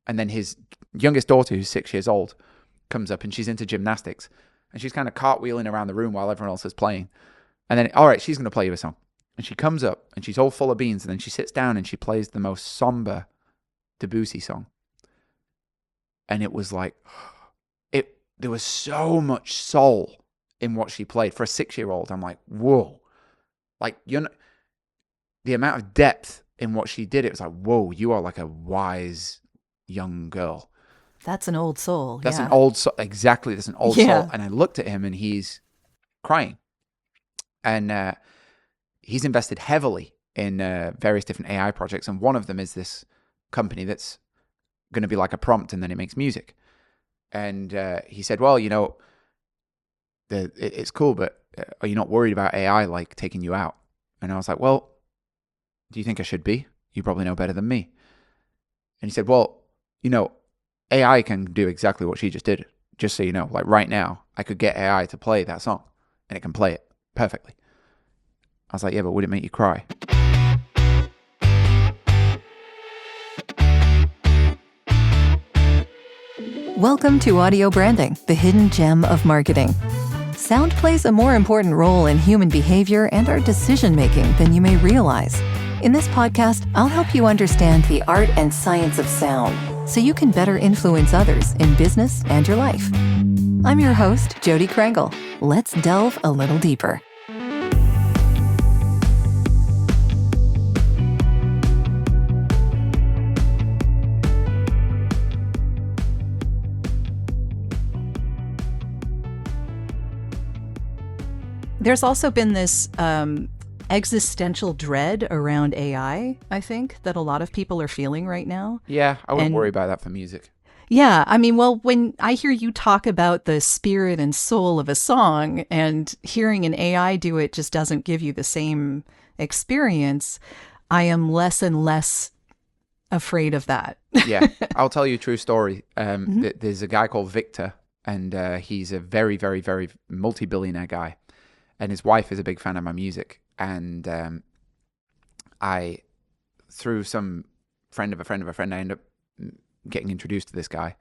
And then his youngest daughter, who's 6 years old, comes up and she's into gymnastics. And she's kind of cartwheeling around the room while everyone else is playing. And then, all right, she's going to play you a song. And she comes up and she's all full of beans. And then she sits down and she plays the most somber Debussy song. And it was like, there was so much soul in what she played. For a 6-year-old, I'm like, whoa. Like, the amount of depth in what she did, it was like, whoa, you are like a wise young girl. That's an old soul. That's an old soul. Exactly. That's an old soul. And I looked at him and he's crying. And he's invested heavily in various different AI projects. And one of them is this company that's going to be like a prompt and then it makes music. And he said, well, it's cool, but are you not worried about AI like taking you out? And I was like, well, do you think I should be? You probably know better than me. And he said, well, AI can do exactly what she just did. Just so you know, like right now, I could get AI to play that song and it can play it perfectly. I was like, yeah, but would it make you cry? Welcome to Audio Branding, the hidden gem of marketing. Sound plays a more important role in human behavior and our decision-making than you may realize. In this podcast, I'll help you understand the art and science of sound so you can better influence others in business and your life. I'm your host, Jodi Krangle. Let's delve a little deeper. There's also been this existential dread around AI, I think, that a lot of people are feeling right now. Yeah, I wouldn't worry about that for music. Yeah, I mean, well, when I hear you talk about the spirit and soul of a song and hearing an AI do it just doesn't give you the same experience, I am less and less afraid of that. Yeah, I'll tell you a true story. There's a guy called Victor, and he's a very, very, very multi-billionaire guy. And his wife is a big fan of my music. And I, through some friend of a friend of a friend, I ended up getting introduced to this guy.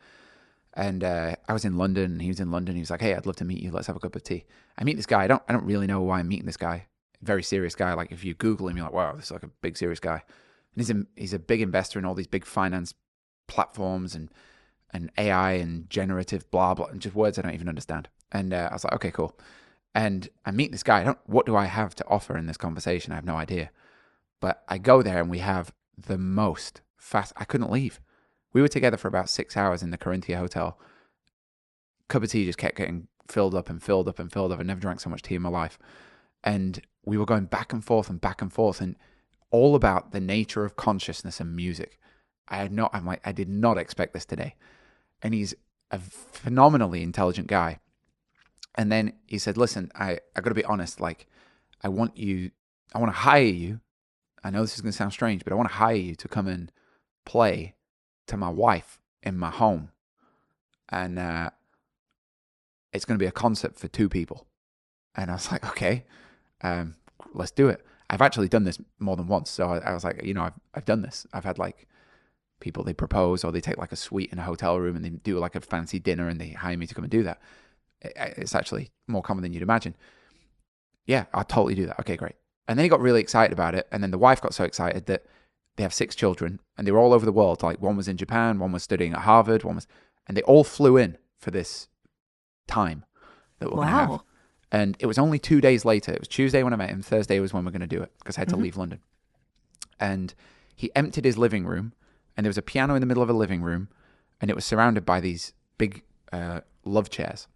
And I was in London, and he was in London. He was like, hey, I'd love to meet you. Let's have a cup of tea. I meet this guy. I don't really know why I'm meeting this guy. Very serious guy. Like, if you Google him, you're like, wow, this is like a big, serious guy. And he's a big investor in all these big finance platforms and AI and generative blah, blah, and just words I don't even understand. And I was like, okay, cool. And I meet this guy. What do I have to offer in this conversation? I have no idea. But I go there and we have the most fast. I couldn't leave. We were together for about 6 hours in the Corinthia Hotel. Cup of tea just kept getting filled up and filled up and filled up. I never drank so much tea in my life. And we were going back and forth and all about the nature of consciousness and music. I did not expect this today. And he's a phenomenally intelligent guy. And then he said, listen, I got to be honest, like, I want to hire you. I know this is going to sound strange, but I want to hire you to come and play to my wife in my home. And it's going to be a concert for 2 people. And I was like, okay, let's do it. I've actually done this more than once. So I was like, I've done this. I've had like people, they propose or they take like a suite in a hotel room and they do like a fancy dinner and they hire me to come and do that. It's actually more common than you'd imagine. Yeah, I'll totally do that. Okay, great. And then he got really excited about it. And then the wife got so excited that they have 6 children and they were all over the world. Like, one was in Japan, one was studying at Harvard, and they all flew in for this time that we're going to have. And it was only 2 days later. It was Tuesday when I met him. Thursday was when we're going to do it because I had to leave London. And he emptied his living room and there was a piano in the middle of a living room and it was surrounded by these big love chairs.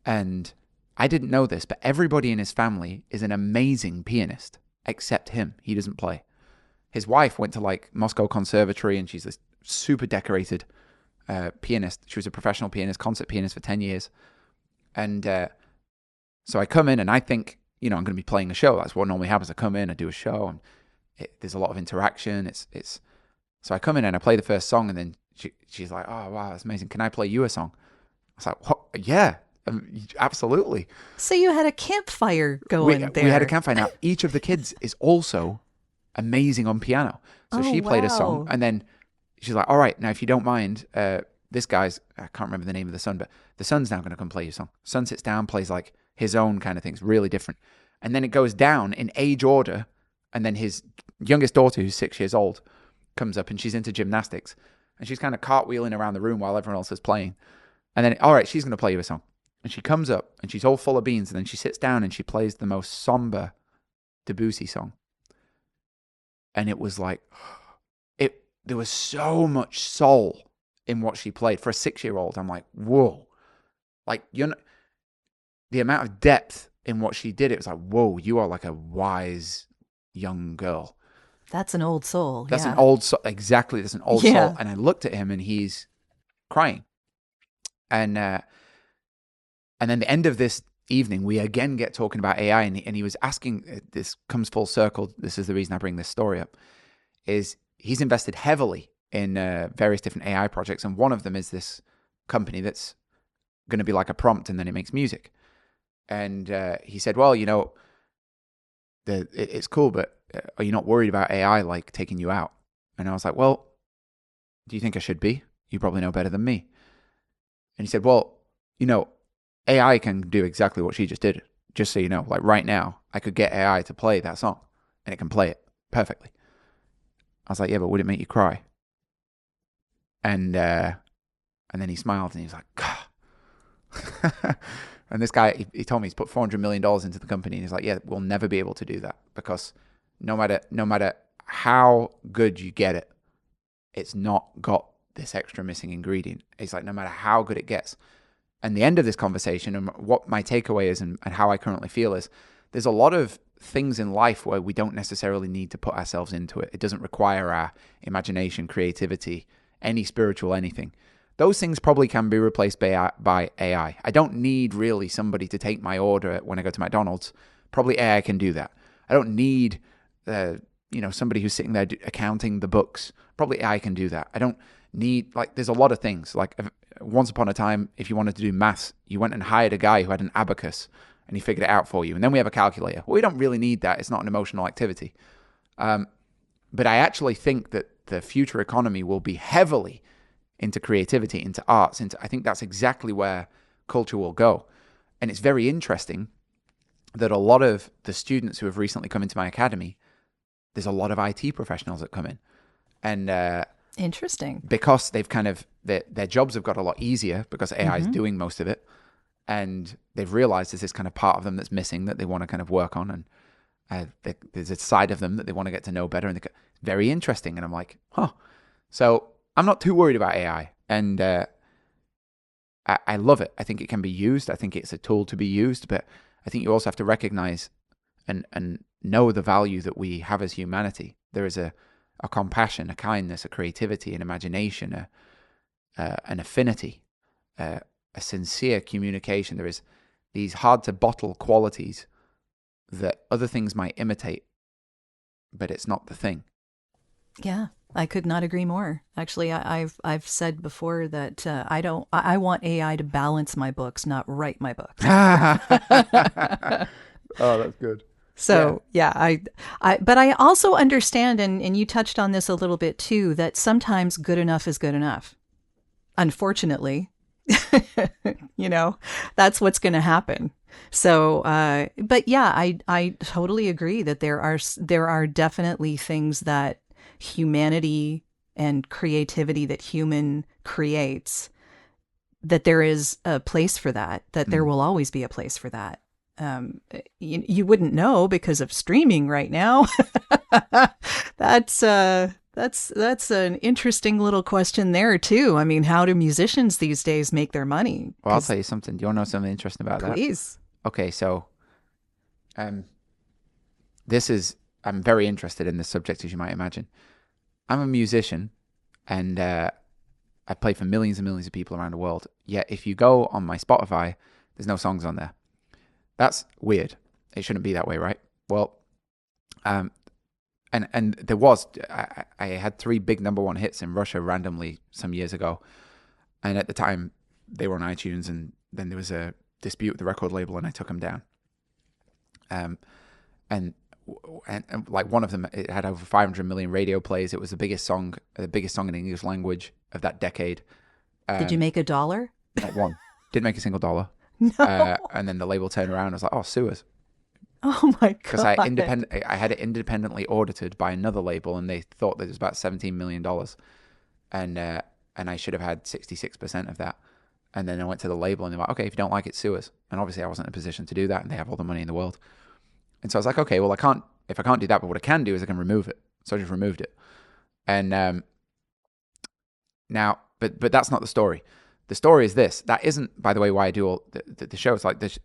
And I didn't know this, but everybody in his family is an amazing pianist, except him. He doesn't play. His wife went to like Moscow Conservatory and she's this super decorated pianist. She was a professional pianist, concert pianist for 10 years. And so I come in and I think, I'm going to be playing a show. That's what normally happens. I come in, I do a show and there's a lot of interaction. So I come in and I play the first song and then she's like, oh, wow, that's amazing. Can I play you a song? I was like, what? Yeah. Absolutely. So you had a campfire going there. We had a campfire. Now, each of the kids is also amazing on piano. So she played a song and then, she's like, all right, now if you don't mind, this guy's, I can't remember the name of the son, but the son's now going to come play your song. Son sits down, plays like his own kind of things, really different. And then it goes down in age order. And then his youngest daughter, who's 6 years old, comes up and she's into gymnastics. And she's kind of cartwheeling around the room while everyone else is playing. And then, all right, she's going to play you a song. And she comes up and she's all full of beans. And then she sits down and she plays the most somber Debussy song. And it was like, there was so much soul in what she played. For a 6-year-old, I'm like, whoa. Like, the amount of depth in what she did, it was like, whoa, you are like a wise young girl. That's an old soul. That's an old soul. Exactly. That's an old soul. And I looked at him and he's crying. And then the end of this evening, we again get talking about AI, and he was asking, this comes full circle, this is the reason I bring this story up, is he's invested heavily in various different AI projects, and one of them is this company that's going to be like a prompt, and then it makes music. And he said, well, it's cool, but are you not worried about AI like taking you out? And I was like, well, do you think I should be? You probably know better than me. And he said, well, AI can do exactly what she just did. Just so you know, like right now, I could get AI to play that song and it can play it perfectly. I was like, yeah, but would it make you cry? And then he smiled and he was like, God. And this guy, he told me he's put $400 million into the company. And he's like, yeah, we'll never be able to do that because no matter how good you get it, it's not got this extra missing ingredient. It's like, no matter how good it gets. And the end of this conversation and what my takeaway is and how I currently feel is there's a lot of things in life where we don't necessarily need to put ourselves into it. It doesn't require our imagination, creativity, any spiritual anything. Those things probably can be replaced by AI. I don't need really somebody to take my order when I go to McDonald's. Probably AI can do that. I don't need somebody who's sitting there accounting the books. Probably AI can do that. I don't need, there's a lot of things. Like once upon a time, if you wanted to do maths, you went and hired a guy who had an abacus and he figured it out for you. And then we have a calculator. Well, we don't really need that. It's not an emotional activity. But I actually think that the future economy will be heavily into creativity, into arts, I think that's exactly where culture will go. And it's very interesting that a lot of the students who have recently come into my academy, there's a lot of IT professionals that come in. And interesting. Because they've kind of, their jobs have got a lot easier because AI is doing most of it. And they've realized there's this kind of part of them that's missing that they want to kind of work on. And there's a side of them that they want to get to know better. And it's very interesting. And I'm like, huh. So I'm not too worried about AI. And I love it. I think it can be used. I think it's a tool to be used. But I think you also have to recognize and know the value that we have as humanity. There is a compassion, a kindness, a creativity, an imagination, an affinity, a sincere communication. There is these hard to bottle qualities that other things might imitate, but it's not the thing. Yeah, I could not agree more. Actually, I've said before that I want AI to balance my books, not write my books. Oh, that's good. So yeah, but I also understand, and you touched on this a little bit too, that sometimes good enough is good enough. Unfortunately, that's what's going to happen. So, but yeah, I totally agree that there are definitely things that humanity and creativity that human creates, that there is a place for that, that there will always be a place for that. You wouldn't know because of streaming right now. That's an interesting little question there too. I mean, how do musicians these days make their money? Well, I'll tell you something. Do you want to know something interesting about that? Please. Okay, so I'm very interested in this subject, as you might imagine. I'm a musician, and I play for millions and millions of people around the world. Yet, if you go on my Spotify, there's no songs on there. That's weird. It shouldn't be that way, right? Well, and there was, I had 3 big #1 hits in Russia randomly some years ago. And at the time, they were on iTunes, and then there was a dispute with the record label, and I took them down. And and like one of them, it had over 500 million radio plays. It was the biggest song in English language of that decade. Did you make $1? Not one. Didn't make a single dollar. No. And then the label turned around and was like, "Oh, sue us." Oh my God. Because I had it independently audited by another label, and they thought that it was about $17 million, and I should have had 66% of that. And then I went to the label, and they're like, "Okay, if you don't like it, sue us." And obviously, I wasn't in a position to do that, and they have all the money in the world. And so I was like, "Okay, well, if I can't do that, but what I can do is I can remove it." So I just removed it. And now, but that's not the story. The story is this. That isn't, by the way, why I do all the shows like this.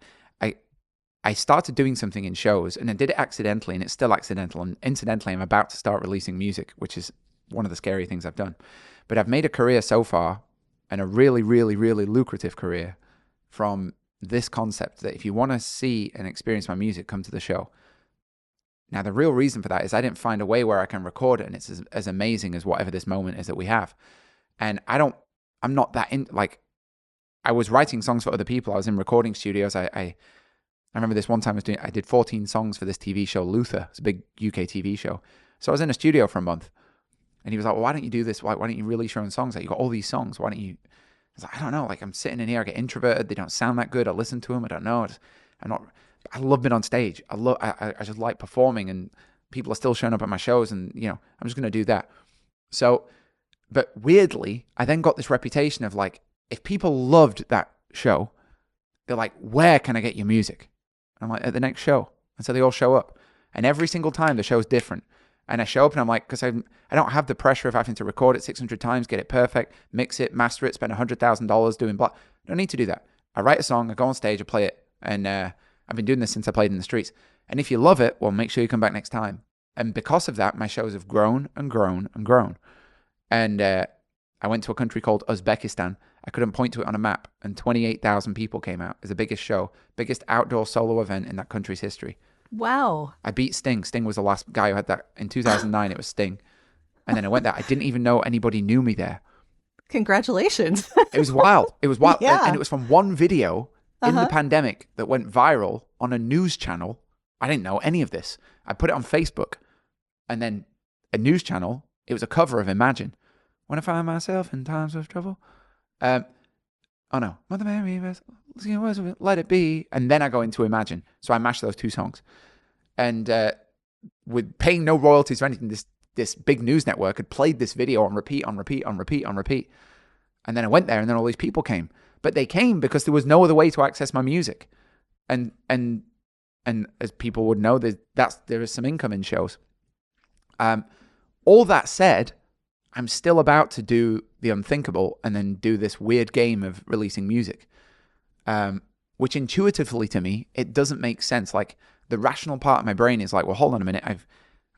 I started doing something in shows, and I did it accidentally, and it's still accidental. And incidentally, I'm about to start releasing music, which is one of the scary things I've done. But I've made a career so far, and a really, really, really lucrative career from this concept that if you want to see and experience my music, come to the show. Now, the real reason for that is I didn't find a way where I can record it, and it's as amazing as whatever this moment is that we have. And I'm not that I was writing songs for other people. I was in recording studios. I remember this one time I did 14 songs for this TV show, Luther. It's a big UK TV show. So I was in a studio for a month, and he was like, "Well, why don't you do this? Why don't you release your own songs? Like, you got all these songs. Why don't you?" I was like, "I don't know. Like, I'm sitting in here. I get introverted. They don't sound that good. I listen to them. I don't know. I love being on stage. I just like performing, and people are still showing up at my shows, and I'm just going to do that." So, but weirdly, I then got this reputation of like, if people loved that show, they're like, "Where can I get your music?" I'm like, "At the next show." And so they all show up. And every single time the show's different. And I show up and I'm like, because I don't have the pressure of having to record it 600 times, get it perfect, mix it, master it, spend $100,000 doing blah. I don't need to do that. I write a song, I go on stage, I play it. And I've been doing this since I played in the streets. And if you love it, well, make sure you come back next time. And because of that, my shows have grown and grown and grown. And I went to a country called Uzbekistan. I couldn't point to it on a map, and 28,000 people came out. It's the biggest show, biggest outdoor solo event in that country's history. Wow. I beat Sting. Sting was the last guy who had that. In 2009, it was Sting. And then I went there. I didn't even know anybody knew me there. Congratulations. It was wild. It was wild. Yeah. And it was from one video in the pandemic that went viral on a news channel. I didn't know any of this. I put it on Facebook, and then a news channel, it was a cover of Imagine. When I find myself in times of trouble. Oh no, Mother Mary, let it be. And then I go into Imagine. So I mash those two songs. And with paying no royalties or anything, this big news network had played this video on repeat. And then I went there, and then all these people came. But they came because there was no other way to access my music. And as people would know, there is some income in shows. All that said, I'm still about to do the unthinkable and then do this weird game of releasing music, which intuitively to me, it doesn't make sense. Like, the rational part of my brain is like, well, hold on a minute.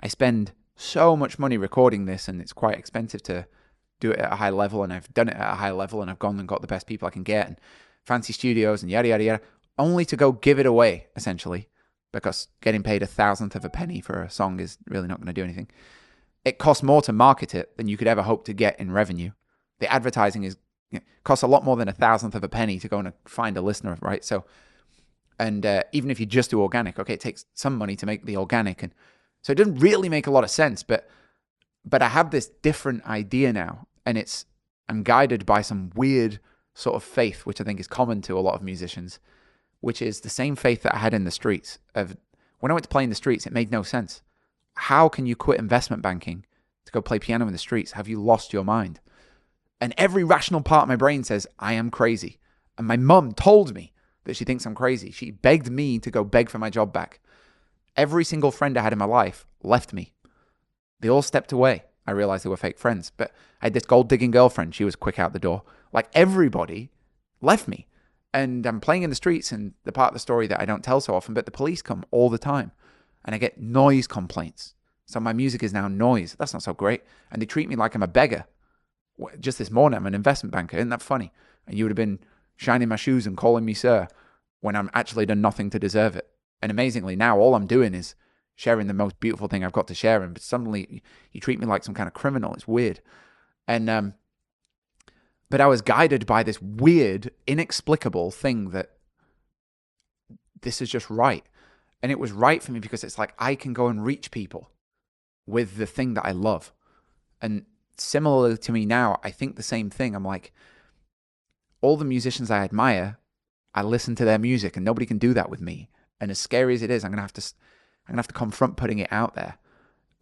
I spend so much money recording this, and it's quite expensive to do it at a high level, and I've done it at a high level, and I've gone and got the best people I can get, and fancy studios, and yada, yada, yada, only to go give it away, essentially, because getting paid 1,000th of a penny for a song is really not going to do anything. It costs more to market it than you could ever hope to get in revenue. The advertising costs a lot more than 1,000th of a penny to go and find a listener, right? So, and even if you just do organic, okay, it takes some money to make the organic, and so it doesn't really make a lot of sense. But I have this different idea now, and I'm guided by some weird sort of faith, which I think is common to a lot of musicians, which is the same faith that I had in the streets. Of when I went to play in the streets, it made no sense. How can you quit investment banking to go play piano in the streets? Have you lost your mind? And every rational part of my brain says, I am crazy. And my mum told me that she thinks I'm crazy. She begged me to go beg for my job back. Every single friend I had in my life left me. They all stepped away. I realized they were fake friends. But I had this gold-digging girlfriend. She was quick out the door. Like, everybody left me. And I'm playing in the streets, and the part of the story that I don't tell so often, but the police come all the time. And I get noise complaints. So my music is now noise. That's not so great. And they treat me like I'm a beggar. Just this morning, I'm an investment banker. Isn't that funny? And you would have been shining my shoes and calling me sir when I'm actually done nothing to deserve it. And amazingly, now all I'm doing is sharing the most beautiful thing I've got to share. And but suddenly you treat me like some kind of criminal. It's weird. And but I was guided by this weird, inexplicable thing that this is just right. And it was right for me because it's like I can go and reach people with the thing that I love. And similar to me now, I think the same thing. I'm like, all the musicians I admire, I listen to their music, and nobody can do that with me. And as scary as it is, I'm gonna have to confront putting it out there.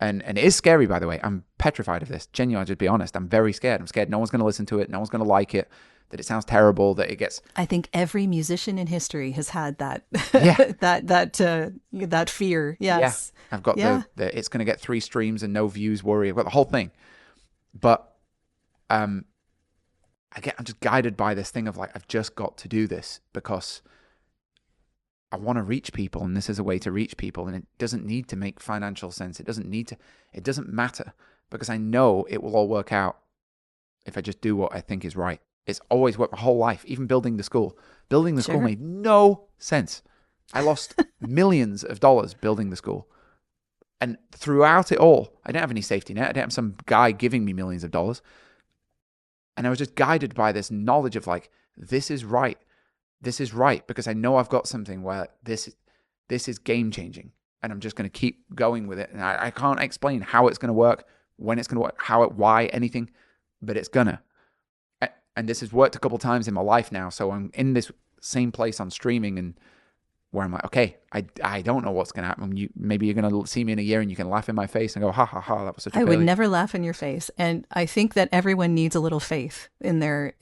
And it is scary, by the way. I'm petrified of this. Genuinely, I'll just be honest. I'm very scared. I'm scared no one's gonna listen to it. No one's gonna like it. That it sounds terrible. That it gets. I think every musician in history has had that. Yeah. that fear. Yes. Yeah. I've got the it's gonna get 3 streams and no views worry. I've got the whole thing. But I'm just guided by this thing of like, I've just got to do this because I want to reach people, and this is a way to reach people, and it doesn't need to make financial sense. It doesn't matter, because I know it will all work out if I just do what I think is right. It's always worked my whole life, even building the school. Building the school made no sense. I lost millions of dollars building the school. And throughout it all, I didn't have any safety net. I didn't have some guy giving me millions of dollars. And I was just guided by this knowledge of like, this is right. This is right, because I know I've got something where this is game changing, and I'm just going to keep going with it. And I can't explain how it's going to work, when it's going to work, why, anything, but it's gonna. And this has worked a couple times in my life now. So I'm in this same place on streaming, and where I'm like, okay, I don't know what's going to happen. Maybe you're going to see me in a year and you can laugh in my face and go, ha ha ha, that was such a failure. I would never laugh in your face. And I think that everyone needs a little faith in their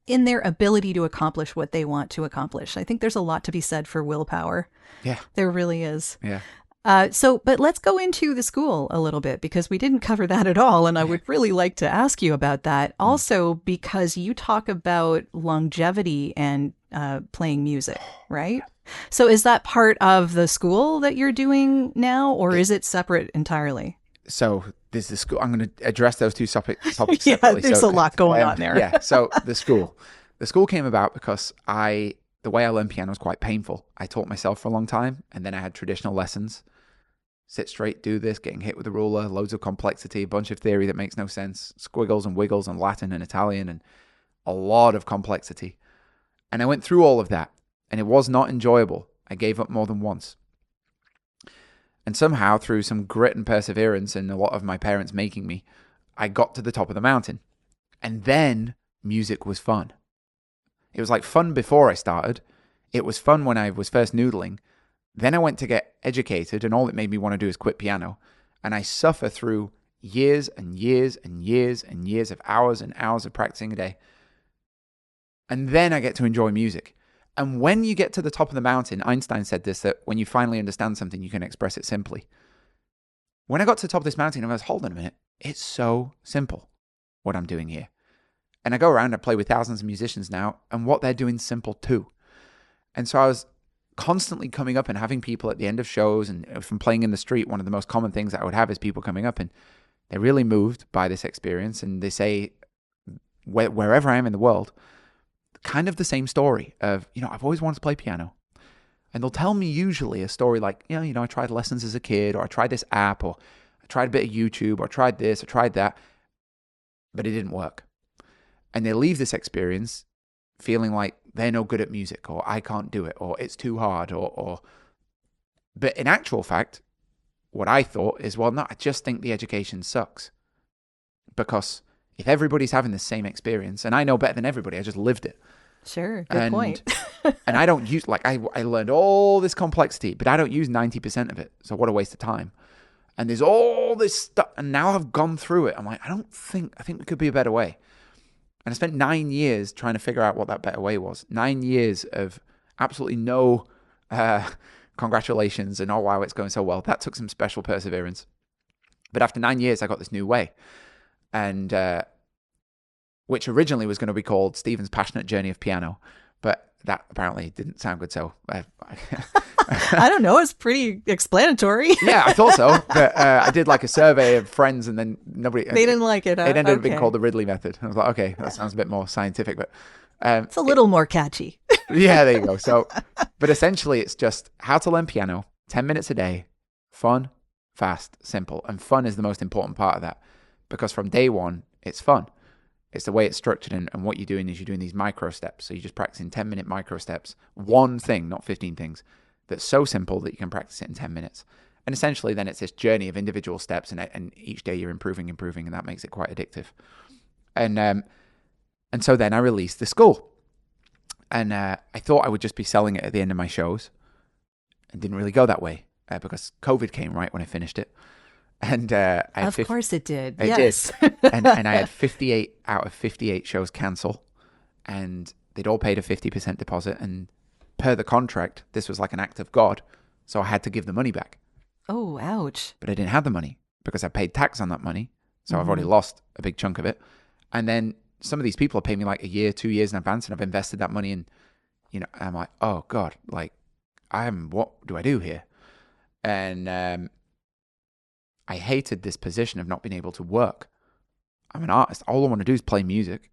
ability to accomplish what they want to accomplish. I think there's a lot to be said for willpower. Yeah. There really is. Yeah. But let's go into the school a little bit, because we didn't cover that at all. And I would really like to ask you about that. Also, because you talk about longevity and playing music, right? So is that part of the school that you're doing now, or is it separate entirely? So there's the school. I'm going to address those two topics separately. Yeah, there's a lot going on there. Yeah. So the school came about because the way I learned piano was quite painful. I taught myself for a long time, and then I had traditional lessons. Sit straight, do this, getting hit with a ruler, loads of complexity, a bunch of theory that makes no sense, squiggles and wiggles and Latin and Italian, and a lot of complexity. And I went through all of that, and it was not enjoyable. I gave up more than once. And somehow, through some grit and perseverance and a lot of my parents making me, I got to the top of the mountain. And then music was fun. It was like fun before I started. It was fun when I was first noodling. Then I went to get educated, and all it made me want to do is quit piano. And I suffer through years and years and years and years of hours and hours of practicing a day. And then I get to enjoy music. And when you get to the top of the mountain, Einstein said this, that when you finally understand something, you can express it simply. When I got to the top of this mountain, I was, hold on a minute, it's so simple what I'm doing here. And I go around, I play with thousands of musicians now, and what they're doing is simple too. And so I was constantly coming up and having people at the end of shows, and from playing in the street, one of the most common things that I would have is people coming up and they're really moved by this experience, and they say, wherever I am in the world, kind of the same story of, I've always wanted to play piano. And they'll tell me usually a story like, I tried lessons as a kid, or I tried this app, or I tried a bit of YouTube, or I tried this, or tried that, but it didn't work. And they leave this experience feeling like they're no good at music, or I can't do it, or it's too hard, but in actual fact, what I thought is, well, no, I just think the education sucks. Because if everybody's having the same experience, and I know better than everybody, I just lived it. Sure, good point. And I don't use, I learned all this complexity, but I don't use 90% of it. So what a waste of time. And there's all this stuff, and now I've gone through it. I'm like, I think there could be a better way. And I spent 9 years trying to figure out what that better way was. 9 years of absolutely no congratulations and, oh, wow, it's going so well. That took some special perseverance. But after 9 years, I got this new way. And which originally was going to be called Stephen's Passionate Journey of Piano. But that apparently didn't sound good. So I don't know. It's pretty explanatory. Yeah, I thought so. But I did a survey of friends, and then nobody. They didn't like it. It ended up being called the Ridley method. I was like, okay, that sounds a bit more scientific, but it's a little more catchy. Yeah, there you go. So, but essentially, it's just how to learn piano, 10 minutes a day, fun, fast, simple, and fun is the most important part of that, because from day one, it's fun. It's the way it's structured, and what you're doing is you're doing these micro steps. So you're just practicing 10-minute micro steps, one thing, not 15 things. that's so simple that you can practice it in 10 minutes. And essentially then it's this journey of individual steps, and each day you're improving, and that makes it quite addictive. And so then I released the school. And I thought I would just be selling it at the end of my shows. It didn't really go that way because COVID came right when I finished it. And of course it did. It yes. did. And I had 58 out of 58 shows cancel, and they'd all paid a 50% deposit. And per the contract, this was like an act of God. So I had to give the money back. Oh, ouch. But I didn't have the money because I paid tax on that money. So I've already lost a big chunk of it. And then some of these people are paying me like a year, 2 years in advance, and I've invested that money in, I'm like, oh God, like what do I do here? And I hated this position of not being able to work. I'm an artist. All I want to do is play music.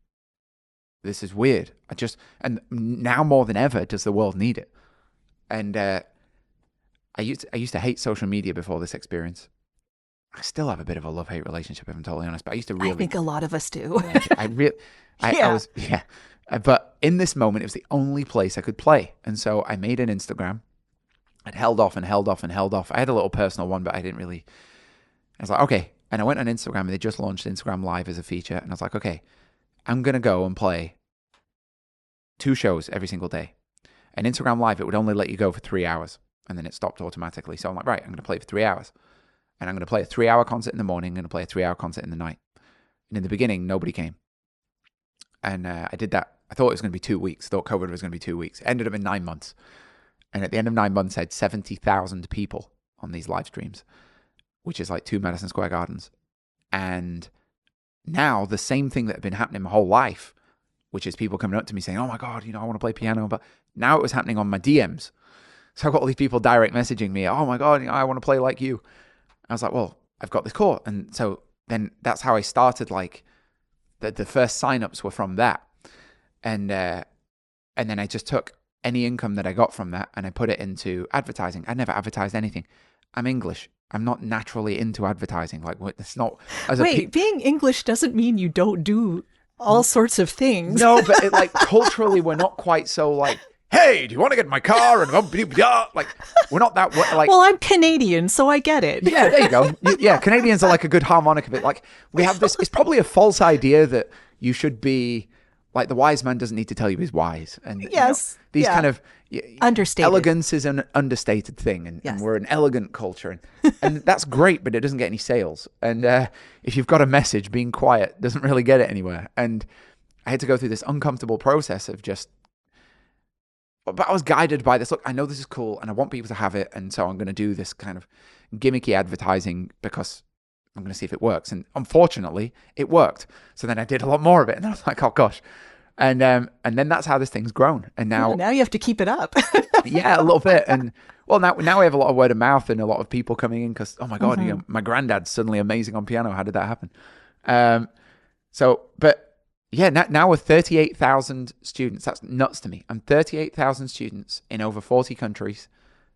This is weird. And now more than ever does the world need it. And I used to hate social media before this experience. I still have a bit of a love-hate relationship, if I'm totally honest. But I used to really... I think a lot of us do. But in this moment, it was the only place I could play. And so I made an Instagram. I'd held off. I had a little personal one, but I didn't really... I was like, okay. And I went on Instagram, and they just launched Instagram Live as a feature. And I was like, okay, I'm going to go and play 2 shows every single day. And Instagram Live, it would only let you go for 3 hours. And then it stopped automatically. So I'm like, right, I'm going to play for 3 hours. And I'm going to play a 3-hour concert in the morning. I'm going to play a 3-hour concert in the night. And in the beginning, nobody came. And I did that. I thought it was going to be 2 weeks. I thought COVID was going to be 2 weeks. It ended up in 9 months. And at the end of 9 months, I had 70,000 people on these live streams, which is like 2 Madison Square Gardens. And now the same thing that had been happening my whole life, which is people coming up to me saying, oh my God, I want to play piano. But now it was happening on my DMs. So I got all these people direct messaging me, oh my God, I want to play like you. I was like, well, I've got this course. And so then that's how I started, like the first signups were from that. And then I just took any income that I got from that and I put it into advertising. I never advertised anything. I'm English. I'm not naturally into advertising. Like, it's not. Being English doesn't mean you don't do all sorts of things. No, but culturally, we're not quite so like, hey, do you want to get in my car? And like, we're not that like. Well, I'm Canadian, so I get it. Yeah, there you go. Yeah, Canadians are like a good harmonic of it. Like, we have this. It's probably a false idea that you should be like the wise man doesn't need to tell you he's wise. And yes, these kind of understated. Elegance is an understated thing, and we're an elegant culture, and that's great, but it doesn't get any sales. And if you've got a message, being quiet doesn't really get it anywhere. And I had to go through this uncomfortable process of just. But I was guided by this. Look, I know this is cool, and I want people to have it, and so I'm going to do this kind of gimmicky advertising because I'm going to see if it works. And unfortunately, it worked. So then I did a lot more of it, and I was like, oh gosh. And then that's how this thing's grown. And now you have to keep it up. Yeah, a little bit. And well, now we have a lot of word of mouth and a lot of people coming in because, oh my God, my granddad's suddenly amazing on piano. How did that happen? But yeah, now we're 38,000 students. That's nuts to me. I'm 38,000 students in over 40 countries,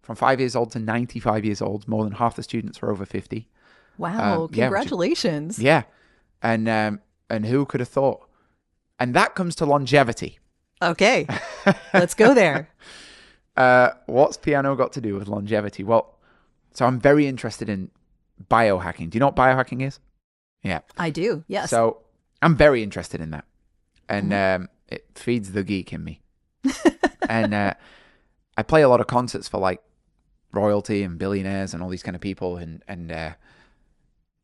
from 5 years old to 95 years old. More than half the students are over 50. Wow! Congratulations. Yeah, and who could have thought? And that comes to longevity. Okay, let's go there. What's piano got to do with longevity? Well, so I'm very interested in biohacking. Do you know what biohacking is? Yeah, I do. Yes. So I'm very interested in that. And it feeds the geek in me. And I play a lot of concerts for like royalty and billionaires and all these kind of people. And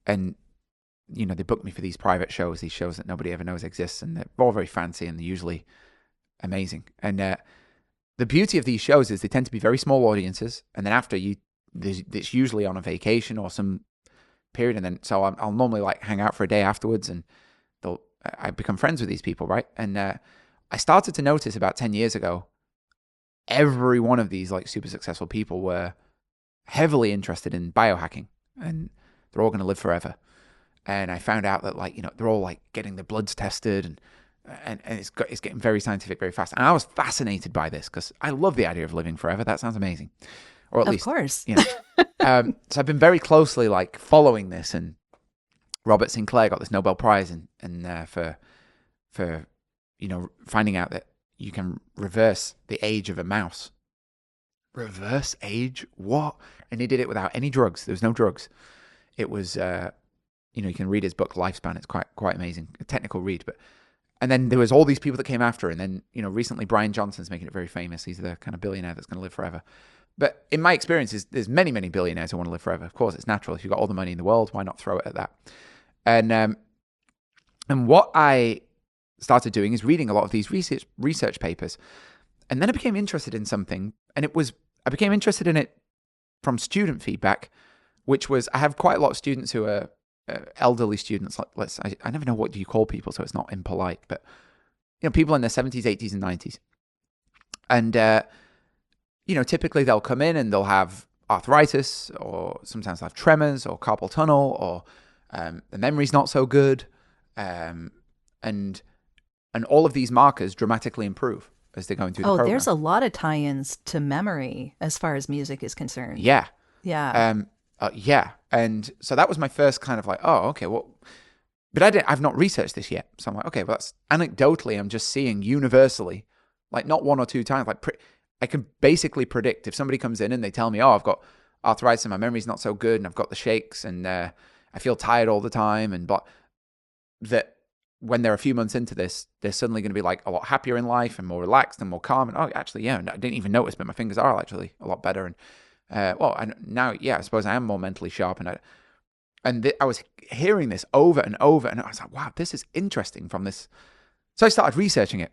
they book me for these private shows, these shows that nobody ever knows exist. And they're all very fancy and they're usually amazing. And the beauty of these shows is they tend to be very small audiences. And then after it's usually on a vacation or some period. And then so I'll normally like hang out for a day afterwards, and I become friends with these people, right? And I started to notice about 10 years ago, every one of these like super successful people were heavily interested in biohacking, and they're all going to live forever. And I found out that they're all like getting their bloods tested, and it's getting very scientific very fast. And I was fascinated by this because I love the idea of living forever. That sounds amazing. Or at least, of course. So I've been very closely like following this, and Robert Sinclair got this Nobel Prize for finding out that you can reverse the age of a mouse reverse age? What? And he did it without any drugs. There was no drugs. It was, you can read his book, Lifespan. It's quite amazing. A technical read. And then there was all these people that came after. And then, recently Brian Johnson's making it very famous. He's the kind of billionaire that's going to live forever. But in my experience, there's many, many billionaires who want to live forever. Of course, it's natural. If you've got all the money in the world, why not throw it at that? And what I started doing is reading a lot of these research papers. And then I became interested in something. And I became interested in it from student feedback, which was, I have quite a lot of students who are elderly students. I never know what do you call people, so it's not impolite, but people in their 70s, 80s, and 90s. And typically they'll come in and they'll have arthritis, or sometimes they'll have tremors or carpal tunnel, or the memory's not so good, and all of these markers dramatically improve as they're going through the program. There's a lot of tie-ins to memory as far as music is concerned. Yeah. Yeah. Yeah. And so that was my first kind of like, oh, okay, well, but I've not researched this yet. So I'm like, okay, well, that's anecdotally, I'm just seeing universally, like not one or two times, like I can basically predict if somebody comes in and they tell me, oh, I've got arthritis and my memory's not so good and I've got the shakes and I feel tired all the time, and but that when they're a few months into this, they're suddenly going to be like a lot happier in life and more relaxed and more calm. And actually, yeah, I didn't even notice, but my fingers are actually a lot better. And now, I suppose I am more mentally sharp. And I was hearing this over and over, and I was like, wow, this is interesting from this. So I started researching it,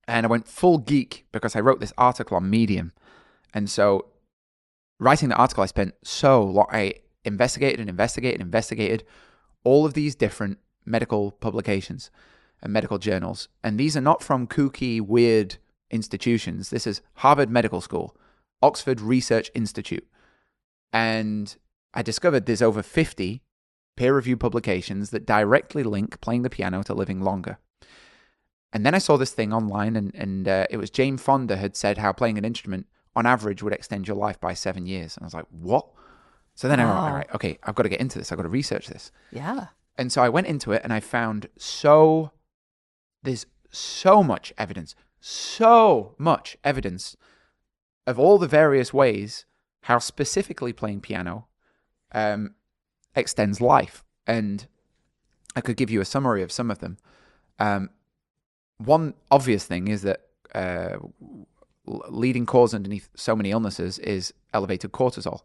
and I went full geek because I wrote this article on Medium. And so writing the article, I spent so long. I investigated all of these different medical publications and medical journals. And these are not from kooky, weird institutions. This is Harvard Medical School, Oxford Research Institute. And I discovered there's over 50 peer-reviewed publications that directly link playing the piano to living longer. And then I saw this thing online, and it was Jane Fonda had said how playing an instrument on average would extend your life by 7 years. And I was like, what? So then I went, all right, okay, I've got to get into this. I've got to research this. Yeah. And so I went into it, and I found there's so much evidence of all the various ways how specifically playing piano extends life. And I could give you a summary of some of them. One obvious thing is that leading cause underneath so many illnesses is elevated cortisol.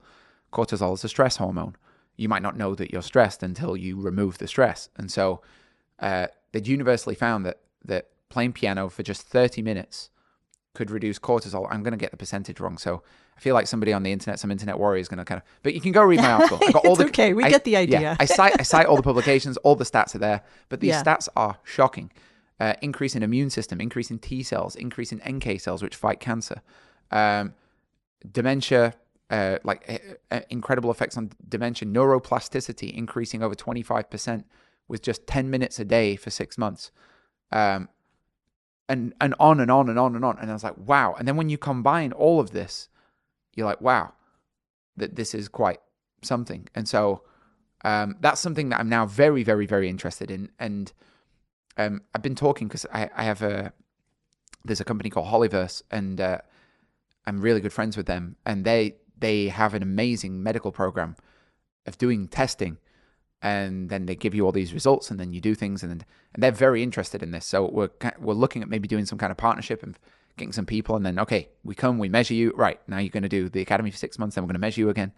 Cortisol is a stress hormone. You might not know that you're stressed until you remove the stress. And so they'd universally found that playing piano for just 30 minutes could reduce cortisol. I'm going to get the percentage wrong, so I feel like somebody on the internet, some internet warrior is going to kind of... But you can go read my article. I got all okay, we get the idea. Yeah, I cite all the publications, all the stats are there, but these stats are shocking. Increase in immune system, increase in T cells, increase in NK cells, which fight cancer. Dementia, incredible effects on dementia. Neuroplasticity increasing over 25% with just 10 minutes a day for 6 months. And on and on and on and on. And I was like, wow. And then when you combine all of this, you're like, wow, that this is quite something. And so that's something that I'm now very, very, very interested in. And I've been talking because I have there's a company called Hollyverse, and I'm really good friends with them. And they have an amazing medical program of doing testing. And then they give you all these results, and then you do things, and they're very interested in this. So we're looking at maybe doing some kind of partnership and getting some people, and then, okay, we measure you. Right, now you're going to do the academy for 6 months, then we're going to measure you again.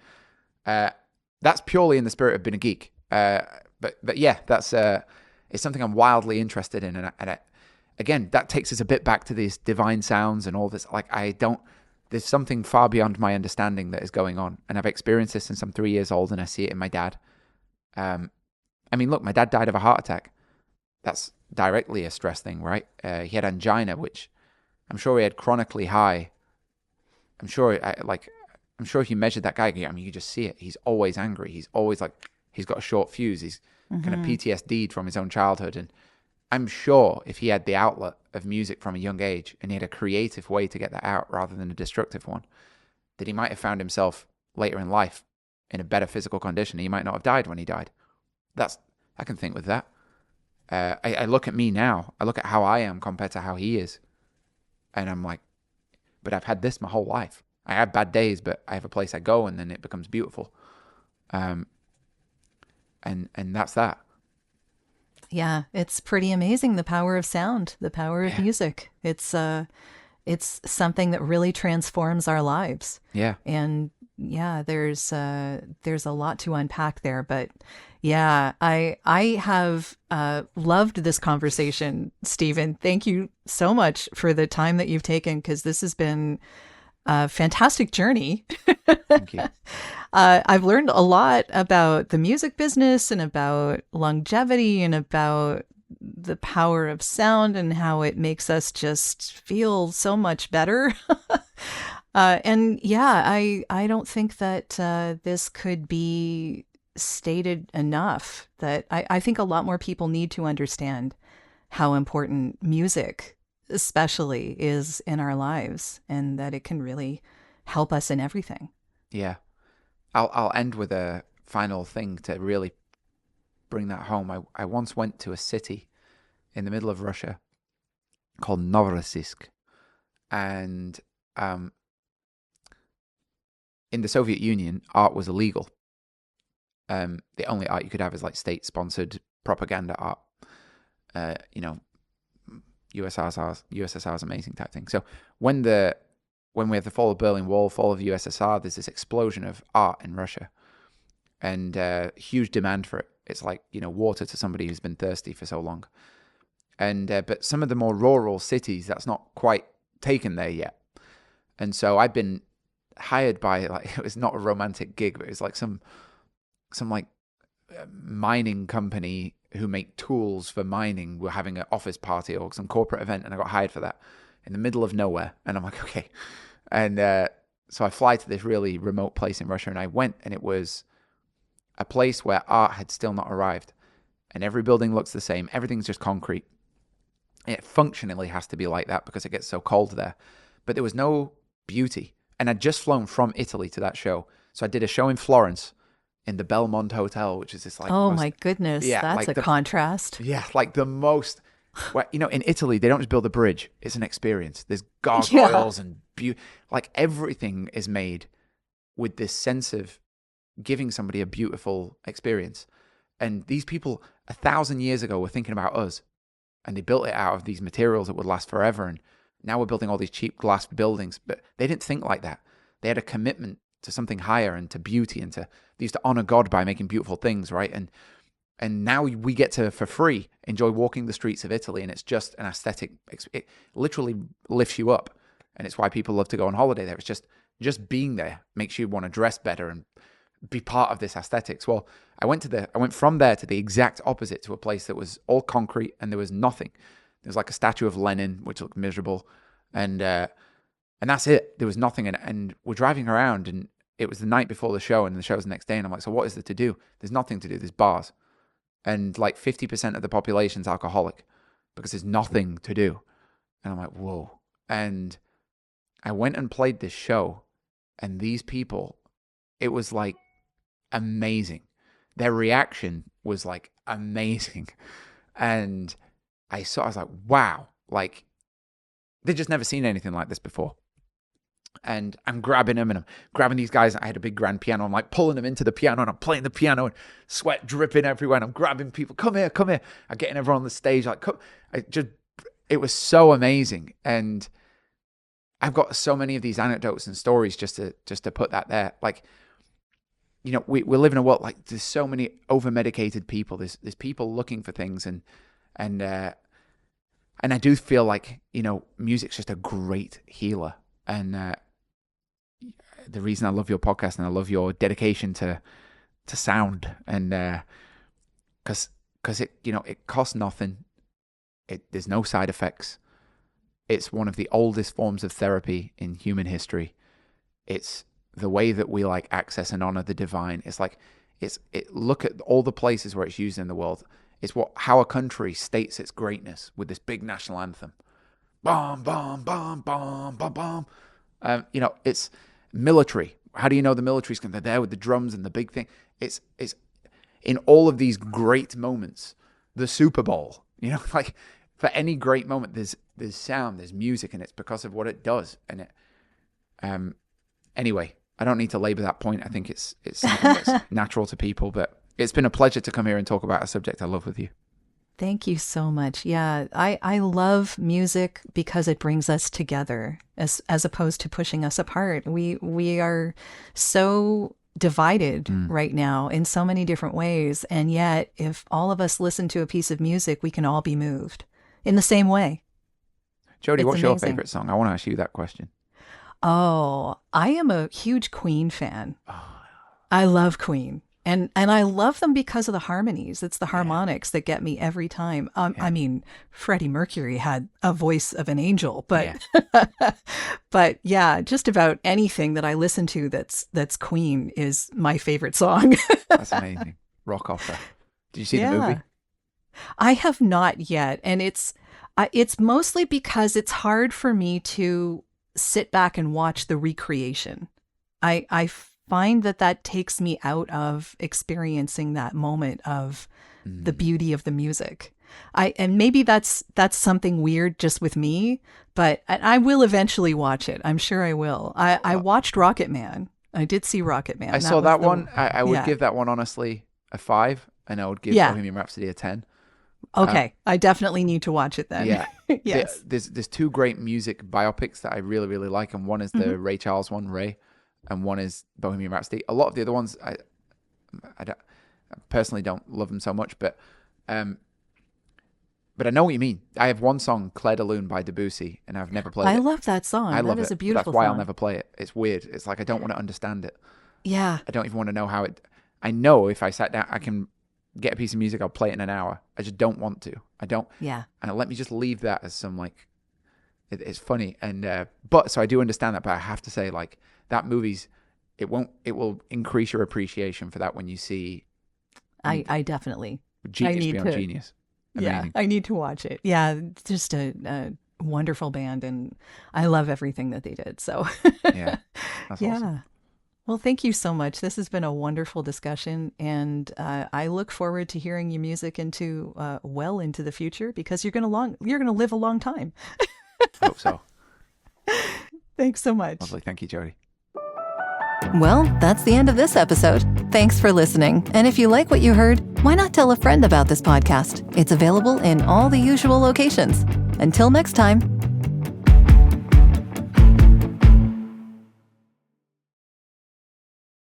That's purely in the spirit of being a geek. But yeah, that's it's something I'm wildly interested in. And again, that takes us a bit back to these divine sounds and all this. Like, there's something far beyond my understanding that is going on. And I've experienced this since I'm 3 years old, and I see it in my dad. I mean, look, my dad died of a heart attack. That's directly a stress thing, right? He had angina, which I'm sure he had chronically high. I'm sure if you measured that guy, I mean, you just see it. He's always angry. He's always he's got a short fuse. He's kind of PTSD'd from his own childhood. And I'm sure if he had the outlet of music from a young age, and he had a creative way to get that out rather than a destructive one, that he might have found himself later in life in a better physical condition. He might not have died when he died. I can think with that. I look at me now. I look at how I am compared to how he is. And I'm like, but I've had this my whole life. I have bad days, but I have a place I go, and then it becomes beautiful. And that's that. Yeah, it's pretty amazing, the power of sound, the power of Yeah. music. It's something that really transforms our lives. Yeah. And yeah, there's a lot to unpack there, but yeah, I have loved this conversation, Stephen. Thank you so much for the time that you've taken, because this has been a fantastic journey. Thank you. I've learned a lot about the music business and about longevity and about the power of sound and how it makes us just feel so much better. And yeah, I don't think that this could be stated enough, that I think a lot more people need to understand how important music especially is in our lives, and that it can really help us in everything. Yeah. I'll end with a final thing to really bring that home. I once went to a city in the middle of Russia called Novorossiysk, and in the Soviet Union, art was illegal. The only art you could have is like state-sponsored propaganda art. USSR is amazing type thing. So when we have the fall of Berlin Wall, fall of USSR, there's this explosion of art in Russia, and huge demand for it. It's like, water to somebody who's been thirsty for so long. And but some of the more rural cities, that's not quite taken there yet. And so I've been hired by, like, it was not a romantic gig, but it was like some like mining company who make tools for mining were having an office party or some corporate event, and I got hired for that in the middle of nowhere. And I'm like, okay. And so I fly to this really remote place in Russia, and I went, and it was a place where art had still not arrived. And every building looks the same. Everything's just concrete. It functionally has to be like that because it gets so cold there. But there was no beauty. And I'd just flown from Italy to that show. So I did a show in Florence in the Belmont Hotel, which is this like... Oh my goodness, that's like a contrast. Yeah, like the most... Well, in Italy, they don't just build a bridge. It's an experience. There's gargoyles and beauty. Like everything is made with this sense of giving somebody a beautiful experience. And these people 1,000 years ago were thinking about us, and they built it out of these materials that would last forever. And now we're building all these cheap glass buildings, but they didn't think like that. They had a commitment to something higher and to beauty, and they used to honor God by making beautiful things, right? And now we get to, for free, enjoy walking the streets of Italy, and it's just an aesthetic. It literally lifts you up, and it's why people love to go on holiday there. It's just being there makes you want to dress better and be part of this aesthetics. Well, I went from there to the exact opposite, to a place that was all concrete and there was nothing. There was like a statue of Lenin, which looked miserable, and that's it. There was nothing, and we're driving around, and it was the night before the show, and the show's the next day, and I'm like, so what is there to do? There's nothing to do. There's bars, and like 50% of the population's alcoholic because there's nothing to do. And I'm like, whoa. And I went and played this show, and these people, it was like amazing. Their reaction was like amazing. And I was like, wow, like they'd just never seen anything like this before. And I'm grabbing them, and I'm grabbing these guys. I had a big grand piano. I'm like pulling them into the piano, and I'm playing the piano, and sweat dripping everywhere. And I'm grabbing people. Come here, come here. I'm getting everyone on the stage. Like, come. It was so amazing. And I've got so many of these anecdotes and stories just to put that there. Like, we live in a world, like, there's so many over medicated people. There's people looking for things, and I do feel like, music's just a great healer. And the reason I love your podcast and I love your dedication to sound, and because it it costs nothing. There's no side effects. It's one of the oldest forms of therapy in human history. It's the way that we like access and honor the divine. It's like look at all the places where it's used in the world. It's how a country states its greatness with this big national anthem. Bom, bom, bom, bom, bom, bom. It's military. How do you know the military's going? They're there with the drums and the big thing. It's in all of these great moments. The Super Bowl, like for any great moment, there's sound, there's music, and it's because of what it does. And Anyway, I don't need to labor that point. I think it's something that's natural to people, but it's been a pleasure to come here and talk about a subject I love with you. Thank you so much. Yeah, I love music because it brings us together as opposed to pushing us apart. We are so divided right now in so many different ways. And yet, if all of us listen to a piece of music, we can all be moved in the same way. Jodi, what's your amazing. favorite song? I want to ask you that question. Oh, I am a huge Queen fan. I love Queen. And I love them because of the harmonies. It's the harmonics that get me every time. I mean, Freddie Mercury had a voice of an angel, but but yeah, just about anything that I listen to that's Queen is my favorite song. That's amazing. Rock opera. Did you see the movie? I have not yet, and it's mostly because it's hard for me to sit back and watch the recreation. I find that takes me out of experiencing that moment of the beauty of the music. And maybe that's something weird just with me, but I will eventually watch it. I'm sure I will. I watched Rocket Man. I did see Rocket Man. I saw that one. I would give that one honestly a 5, and I would give Bohemian Rhapsody a 10. Okay, I definitely need to watch it then. Yeah. Yes. There's two great music biopics that I really, really like, and one is the Ray Charles one, Ray, and one is Bohemian Rhapsody. A lot of the other ones, I personally don't love them so much, but I know what you mean. I have one song, Clair de Lune by Debussy, and I've never played it. I love that song. I love it. That is a beautiful song. That's why song. I'll never play it. It's weird. It's like I don't want to understand it. Yeah. I don't even want to know how it... I know if I sat down, I can get a piece of music, I'll play it in an hour. I just don't want to. I don't... Yeah. And let me just leave that as some, like... It's funny. And but so I do understand that, but I have to say, like, that movie's... It will increase your appreciation for that when you see... I definitely... Genius beyond genius. Amazing. Yeah, I need to watch it. Yeah, just a wonderful band, and I love everything that they did. So yeah, that's awesome. Well, thank you so much. This has been a wonderful discussion, and I look forward to hearing your music well into the future, because you're gonna live a long time. I hope so. Thanks so much. Lovely. Thank you, Jodi. Well, that's the end of this episode. Thanks for listening. And if you like what you heard, why not tell a friend about this podcast? It's available in all the usual locations. Until next time.